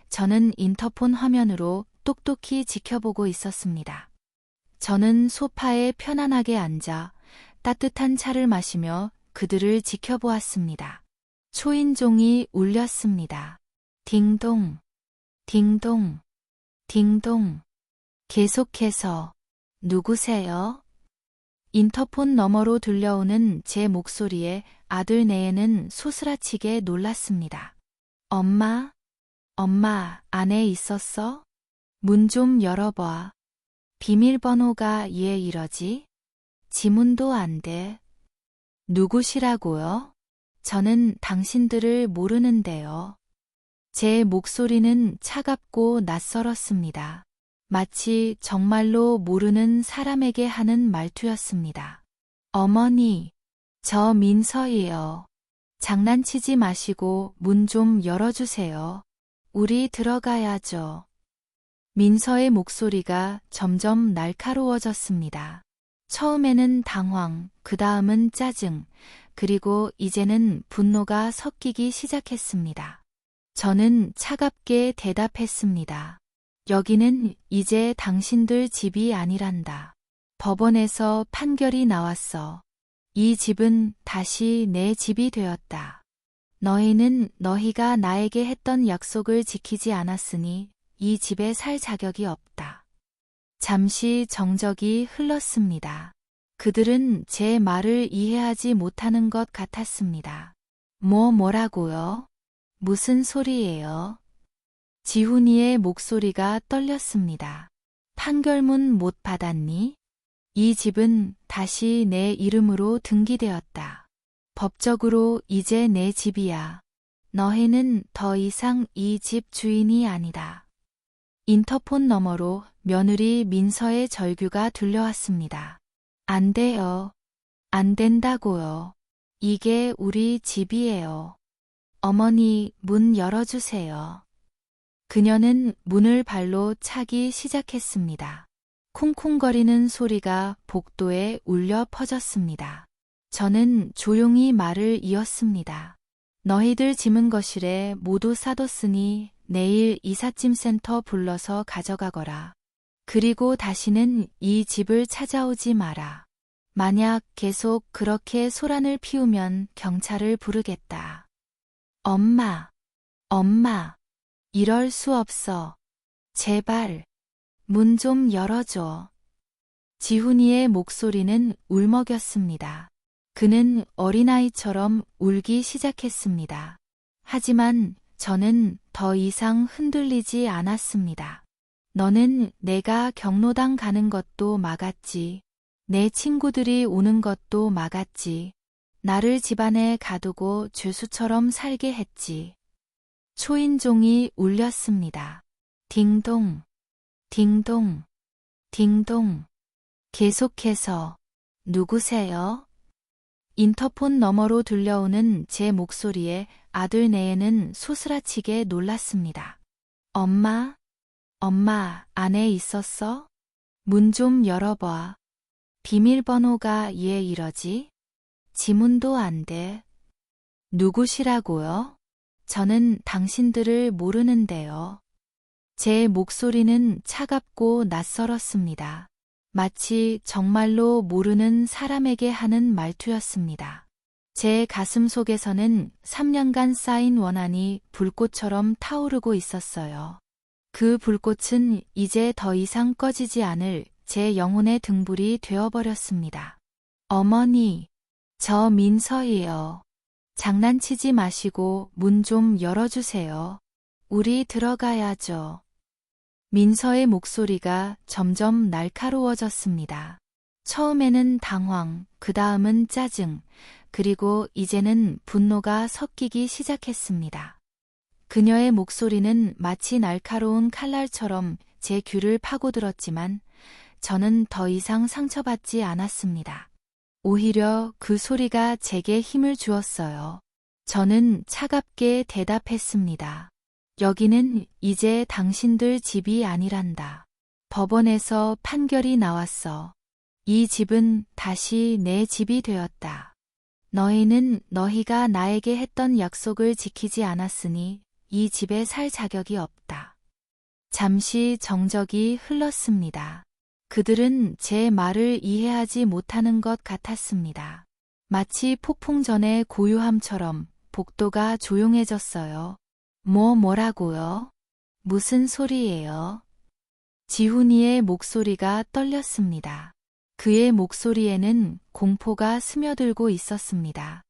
저는 인터폰 화면으로 똑똑히 지켜보고 있었습니다. 저는 소파에 편안하게 앉아 따뜻한 차를 마시며 그들을 지켜보았습니다. 초인종이 울렸습니다. 딩동, 딩동, 딩동. 계속해서 누구세요? 인터폰 너머로 들려오는 제 목소리에 아들 내에는 소스라치게 놀랐습니다. 엄마, 엄마, 안에 있었어? 문 좀 열어봐. 비밀번호가 얘 이러지? 지문도 안 돼. 누구시라고요? 저는 당신들을 모르는데요. 제 목소리는 차갑고 낯설었습니다. 마치 정말로 모르는 사람에게 하는 말투였습니다. 어머니, 저 민서예요. 장난치지 마시고 문 좀 열어주세요. 우리 들어가야죠. 민서의 목소리가 점점 날카로워졌습니다. 처음에는 당황, 그 다음은 짜증, 그리고 이제는 분노가 섞이기 시작했습니다. 저는 차갑게 대답했습니다. 여기는 이제 당신들 집이 아니란다. 법원에서 판결이 나왔어. 이 집은 다시 내 집이 되었다. 너희는 너희가 나에게 했던 약속을 지키지 않았으니 이 집에 살 자격이 없다. 잠시 정적이 흘렀습니다. 그들은 제 말을 이해하지 못하는 것 같았습니다. 뭐라고요? 무슨 소리예요? 지훈이의 목소리가 떨렸습니다. 판결문 못 받았니? 이 집은 다시 내 이름으로 등기되었다. 법적으로 이제 내 집이야. 너희는 더 이상 이 집 주인이 아니다. 인터폰 너머로 며느리 민서의 절규가 들려왔습니다. 안 돼요. 안 된다고요. 이게 우리 집이에요. 어머니, 문 열어주세요. 그녀는 문을 발로 차기 시작했습니다. 쿵쿵거리는 소리가 복도에 울려 퍼졌습니다. 저는 조용히 말을 이었습니다. 너희들 짐은 거실에 모두 싸뒀으니 내일 이삿짐센터 불러서 가져가거라. 그리고 다시는 이 집을 찾아오지 마라. 만약 계속 그렇게 소란을 피우면 경찰을 부르겠다. 엄마, 엄마, 이럴 수 없어. 제발, 문 좀 열어줘. 지훈이의 목소리는 울먹였습니다. 그는 어린아이처럼 울기 시작했습니다. 하지만 저는 더 이상 흔들리지 않았습니다. 너는 내가 경로당 가는 것도 막았지. 내 친구들이 오는 것도 막았지. 나를 집안에 가두고 죄수처럼 살게 했지. 초인종이 울렸습니다. 딩동, 딩동, 딩동. 계속해서 누구세요? 인터폰 너머로 들려오는 제 목소리에 아들 내에는 소스라치게 놀랐습니다. 엄마, 엄마, 안에 있었어? 문 좀 열어봐. 비밀번호가 얘 이러지? 지문도 안 돼. 누구시라고요? 저는 당신들을 모르는데요. 제 목소리는 차갑고 낯설었습니다. 마치 정말로 모르는 사람에게 하는 말투였습니다. 제 가슴 속에서는 3년간 쌓인 원한이 불꽃처럼 타오르고 있었어요. 그 불꽃은 이제 더 이상 꺼지지 않을 제 영혼의 등불이 되어버렸습니다. 어머니, 저 민서예요. 장난치지 마시고 문 좀 열어주세요. 우리 들어가야죠. 민서의 목소리가 점점 날카로워졌습니다. 처음에는 당황, 그 다음은 짜증, 그리고 이제는 분노가 섞이기 시작했습니다. 그녀의 목소리는 마치 날카로운 칼날처럼 제 귀를 파고들었지만 저는 더 이상 상처받지 않았습니다. 오히려 그 소리가 제게 힘을 주었어요. 저는 차갑게 대답했습니다. 여기는 이제 당신들 집이 아니란다. 법원에서 판결이 나왔어. 이 집은 다시 내 집이 되었다. 너희는 너희가 나에게 했던 약속을 지키지 않았으니 이 집에 살 자격이 없다. 잠시 정적이 흘렀습니다. 그들은 제 말을 이해하지 못하는 것 같았습니다. 마치 폭풍 전의 고요함처럼 복도가 조용해졌어요. 뭐라고요? 무슨 소리예요? 지훈이의 목소리가 떨렸습니다. 그의 목소리에는 공포가 스며들고 있었습니다.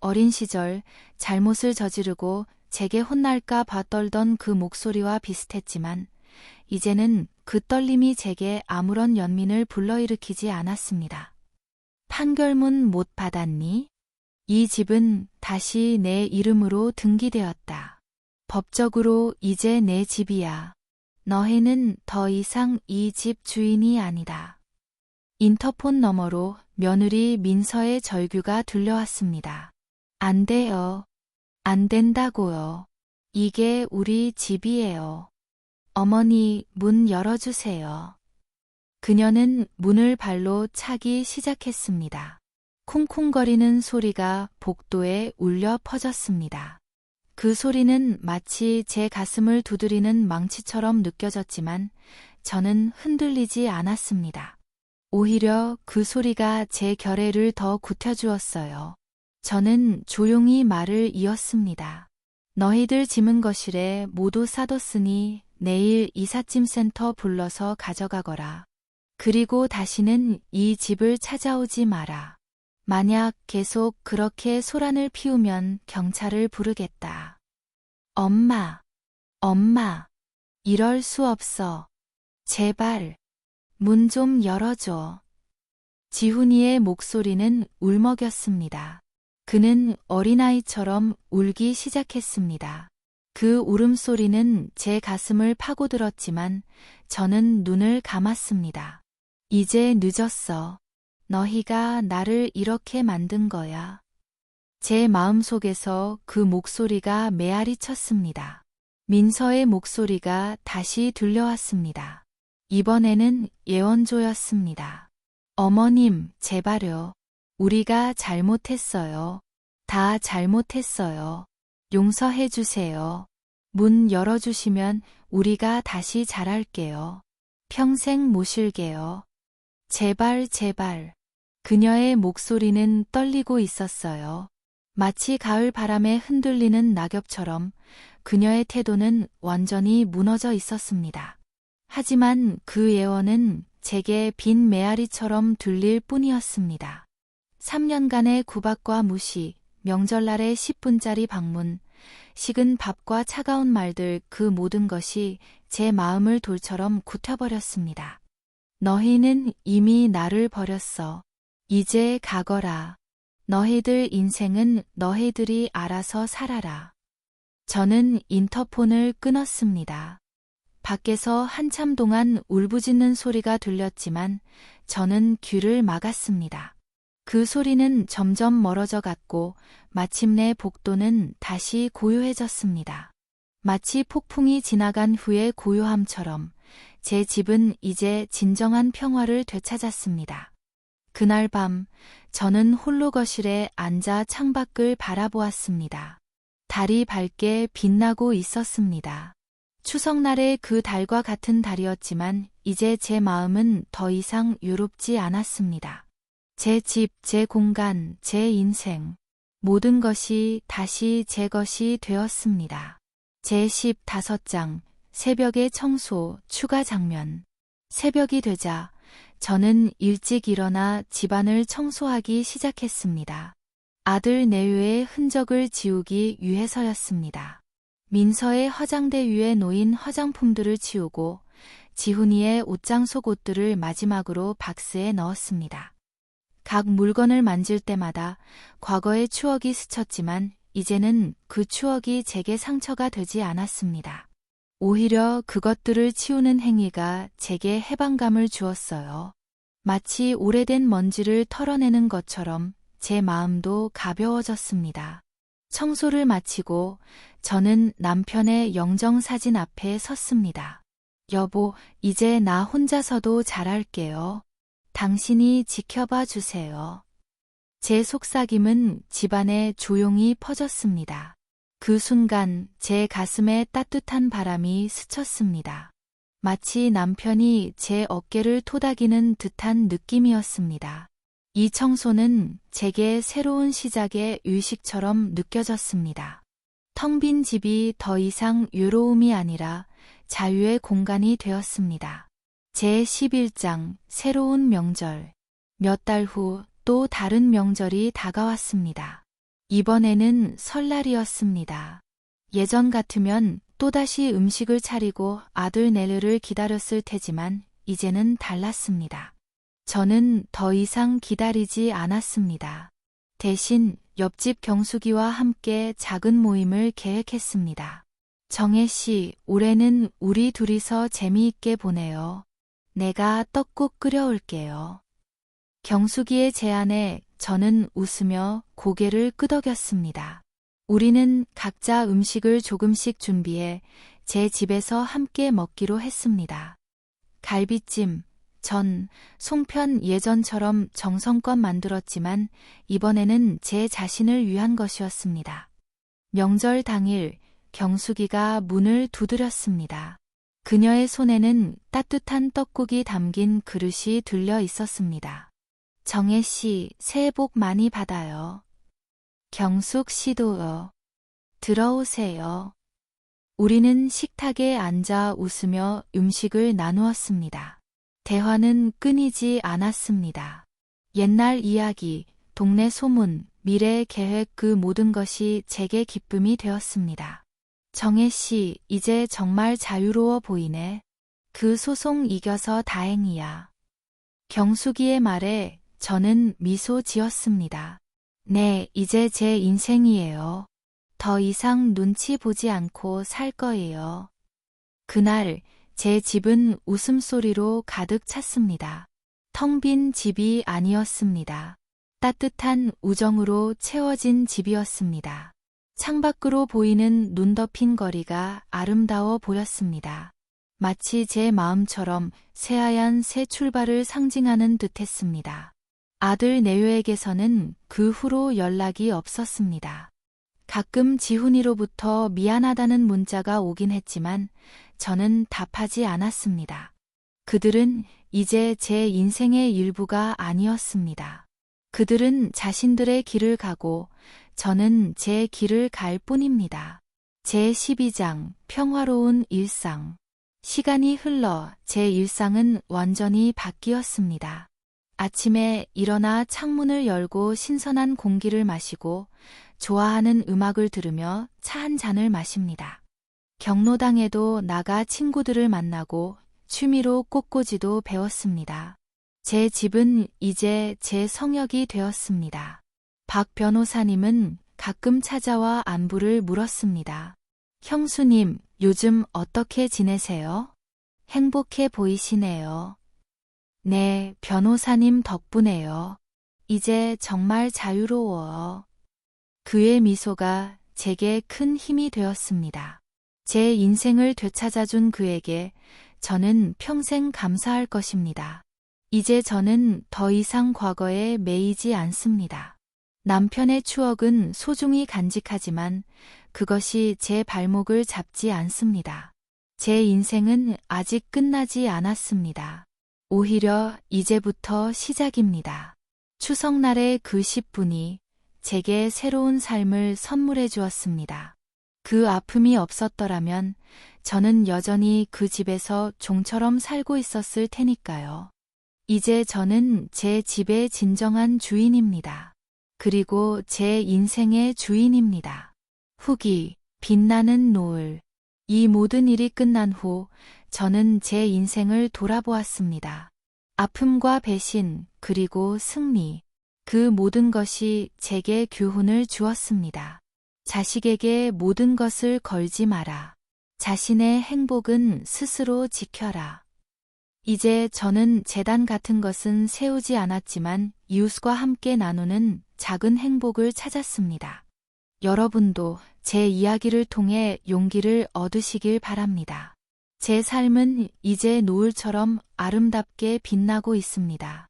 어린 시절 잘못을 저지르고 제게 혼날까 봐 떨던 그 목소리와 비슷했지만 이제는 그 떨림이 제게 아무런 연민을 불러일으키지 않았습니다. 판결문 못 받았니? 이 집은 다시 내 이름으로 등기되었다. 법적으로 이제 내 집이야. 너희는 더 이상 이 집 주인이 아니다. 인터폰 너머로 며느리 민서의 절규가 들려왔습니다. 안 돼요. 안 된다고요. 이게 우리 집이에요. 어머니, 문 열어주세요. 그녀는 문을 발로 차기 시작했습니다. 쿵쿵거리는 소리가 복도에 울려 퍼졌습니다. 그 소리는 마치 제 가슴을 두드리는 망치처럼 느껴졌지만 저는 흔들리지 않았습니다. 오히려 그 소리가 제 결의를 더 굳혀주었어요. 저는 조용히 말을 이었습니다. 너희들 짐은 거실에 모두 싸뒀으니 내일 이삿짐센터 불러서 가져가거라. 그리고 다시는 이 집을 찾아오지 마라. 만약 계속 그렇게 소란을 피우면 경찰을 부르겠다. 엄마, 이럴 수 없어. 제발, 문 좀 열어줘. 지훈이의 목소리는 울먹였습니다. 그는 어린아이처럼 울기 시작했습니다. 그 울음소리는 제 가슴을 파고들었지만 저는 눈을 감았습니다. 이제 늦었어. 너희가 나를 이렇게 만든 거야. 제 마음속에서 그 목소리가 메아리 쳤습니다. 민서의 목소리가 다시 들려왔습니다. 이번에는 예원조였습니다. 어머님, 제발요. 우리가 잘못했어요. 다 잘못했어요. 용서해 주세요. 문 열어주시면 우리가 다시 잘할게요. 평생 모실게요. 제발. 그녀의 목소리는 떨리고 있었어요. 마치 가을 바람에 흔들리는 낙엽처럼 그녀의 태도는 완전히 무너져 있었습니다. 하지만 그 예언은 제게 빈 메아리처럼 들릴 뿐이었습니다. 3년간의 구박과 무시, 명절날의 10분짜리 방문, 식은 밥과 차가운 말들 그 모든 것이 제 마음을 돌처럼 굽혀버렸습니다. 너희는 이미 나를 버렸어. 이제 가거라. 너희들 인생은 너희들이 알아서 살아라. 저는 인터폰을 끊었습니다. 밖에서 한참 동안 울부짖는 소리가 들렸지만 저는 귀를 막았습니다. 그 소리는 점점 멀어져 갔고 마침내 복도는 다시 고요해졌습니다. 마치 폭풍이 지나간 후의 고요함처럼 제 집은 이제 진정한 평화를 되찾았습니다. 그날 밤 저는 홀로 거실에 앉아 창밖을 바라보았습니다. 달이 밝게 빛나고 있었습니다. 추석날의 그 달과 같은 달이었지만 이제 제 마음은 더 이상 유롭지 않았습니다. 제 집, 제 공간, 제 인생, 모든 것이 다시 제 것이 되었습니다. 제 15장, 새벽의 청소, 추가 장면. 새벽이 되자 저는 일찍 일어나 집안을 청소하기 시작했습니다. 아들 내외의 흔적을 지우기 위해서였습니다. 민서의 화장대 위에 놓인 화장품들을 치우고 지훈이의 옷장 속 옷들을 마지막으로 박스에 넣었습니다. 각 물건을 만질 때마다 과거의 추억이 스쳤지만 이제는 그 추억이 제게 상처가 되지 않았습니다. 오히려 그것들을 치우는 행위가 제게 해방감을 주었어요. 마치 오래된 먼지를 털어내는 것처럼 제 마음도 가벼워졌습니다. 청소를 마치고 저는 남편의 영정사진 앞에 섰습니다. 여보, 이제 나 혼자서도 잘할게요. 당신이 지켜봐 주세요. 제 속삭임은 집안에 조용히 퍼졌습니다. 그 순간 제 가슴에 따뜻한 바람이 스쳤습니다. 마치 남편이 제 어깨를 토닥이는 듯한 느낌이었습니다. 이 청소는 제게 새로운 시작의 의식처럼 느껴졌습니다. 텅 빈 집이 더 이상 외로움이 아니라 자유의 공간이 되었습니다. 제 11장 새로운 명절. 몇 달 후 또 다른 명절이 다가왔습니다. 이번에는 설날이었습니다. 예전 같으면 또다시 음식을 차리고 아들 내려를 기다렸을 테지만 이제는 달랐습니다. 저는 더 이상 기다리지 않았습니다. 대신 옆집 경숙이와 함께 작은 모임을 계획했습니다. 정혜 씨, 올해는 우리 둘이서 재미있게 보내요. 내가 떡국 끓여올게요. 경숙이의 제안에 저는 웃으며 고개를 끄덕였습니다. 우리는 각자 음식을 조금씩 준비해 제 집에서 함께 먹기로 했습니다. 갈비찜, 전, 송편 예전처럼 정성껏 만들었지만 이번에는 제 자신을 위한 것이었습니다. 명절 당일 경숙이가 문을 두드렸습니다. 그녀의 손에는 따뜻한 떡국이 담긴 그릇이 들려 있었습니다. 정혜 씨, 새해 복 많이 받아요. 경숙 씨도요. 들어오세요. 우리는 식탁에 앉아 웃으며 음식을 나누었습니다. 대화는 끊이지 않았습니다. 옛날 이야기, 동네 소문, 미래 계획 그 모든 것이 제게 기쁨이 되었습니다. 정혜 씨, 이제 정말 자유로워 보이네. 그 소송 이겨서 다행이야. 경숙이의 말에 저는 미소 지었습니다. 네, 이제 제 인생이에요. 더 이상 눈치 보지 않고 살 거예요. 그날 제 집은 웃음소리로 가득 찼습니다. 텅 빈 집이 아니었습니다. 따뜻한 우정으로 채워진 집이었습니다. 창밖으로 보이는 눈 덮인 거리가 아름다워 보였습니다. 마치 제 마음처럼 새하얀 새 출발을 상징하는 듯했습니다. 아들 내외에게서는 그 후로 연락이 없었습니다. 가끔 지훈이로부터 미안하다는 문자가 오긴 했지만 저는 답하지 않았습니다. 그들은 이제 제 인생의 일부가 아니었습니다. 그들은 자신들의 길을 가고 저는 제 길을 갈 뿐입니다. 제 12장 평화로운 일상. 시간이 흘러 제 일상은 완전히 바뀌었습니다. 아침에 일어나 창문을 열고 신선한 공기를 마시고 좋아하는 음악을 들으며 차 한 잔을 마십니다. 경로당에도 나가 친구들을 만나고 취미로 꽃꽂이도 배웠습니다. 제 집은 이제 제 성역이 되었습니다. 박 변호사님은 가끔 찾아와 안부를 물었습니다. 형수님, 요즘 어떻게 지내세요? 행복해 보이시네요. 네, 변호사님 덕분에요. 이제 정말 자유로워요. 그의 미소가 제게 큰 힘이 되었습니다. 제 인생을 되찾아준 그에게 저는 평생 감사할 것입니다. 이제 저는 더 이상 과거에 매이지 않습니다. 남편의 추억은 소중히 간직하지만 그것이 제 발목을 잡지 않습니다. 제 인생은 아직 끝나지 않았습니다. 오히려 이제부터 시작입니다. 추석날의 그 10분이 제게 새로운 삶을 선물해 주었습니다. 그 아픔이 없었더라면 저는 여전히 그 집에서 종처럼 살고 있었을 테니까요. 이제 저는 제 집의 진정한 주인입니다. 그리고 제 인생의 주인입니다. 후기, 빛나는 노을. 이 모든 일이 끝난 후 저는 제 인생을 돌아보았습니다. 아픔과 배신, 그리고 승리. 그 모든 것이 제게 교훈을 주었습니다. 자식에게 모든 것을 걸지 마라. 자신의 행복은 스스로 지켜라. 이제 저는 재단 같은 것은 세우지 않았지만 이웃과 함께 나누는 작은 행복을 찾았습니다. 여러분도 제 이야기를 통해 용기를 얻으시길 바랍니다. 제 삶은 이제 노을처럼 아름답게 빛나고 있습니다.